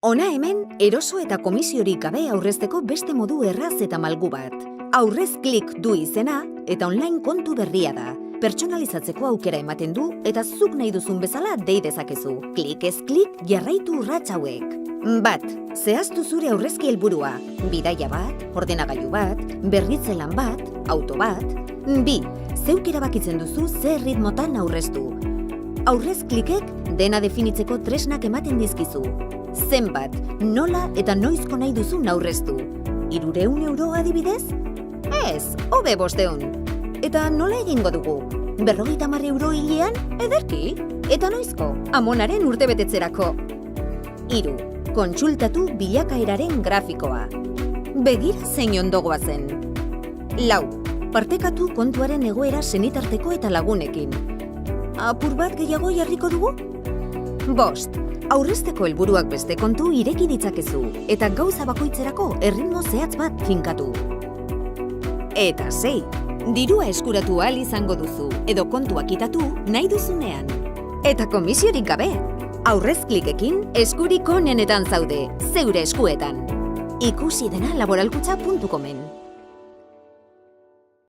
Hona hemen, eroso eta komisiorik gabe aurrezteko beste modu erraz eta malgu bat. Aurrez klik du izena eta online kontu berria da. Pertsonalizatzeko aukera ematen du eta zuk nahi duzun bezala dei dezakezu. Klik ez klik jarraitu urrats hauek. Bat, zehaztu zure aurrezki helburua. Bidaia bat, ordenagailu bat, berritze lan bat, auto bat. Bi, zeuk erabakitzen duzu zer ritmotan aurreztu. Aurrez klikek dena definitzeko tresnak ematen dizkizu. Zenbat, nola eta noizko nahi duzun aurreztu. 300 euro adibidez? Ez, hobe 500. Eta nola egingo dugu? 50 euro hilean? Ederki. Eta noizko? Amonaren urtebetetzerako. 3. Kontsultatu bilakaeraren grafikoa. Begira zein ondo goazen. 4. Partekatu kontuaren egoera senitarteko eta lagunekin. Apur bat gehiago jarriko dugu? 5. Aurrezteko helburuak beste kontu ireki ditzakezu eta gauza bakoitzerako erritmo zehatz bat finkatu. Eta 6. Dirua eskuratu ahal izango duzu edo kontua kitatu nahi duzunean. Eta komisiorik gabe. Aurrez klikekin eskurik onenetan zaude, zeure eskuetan. Ikusi dena laboralkutxa.comen.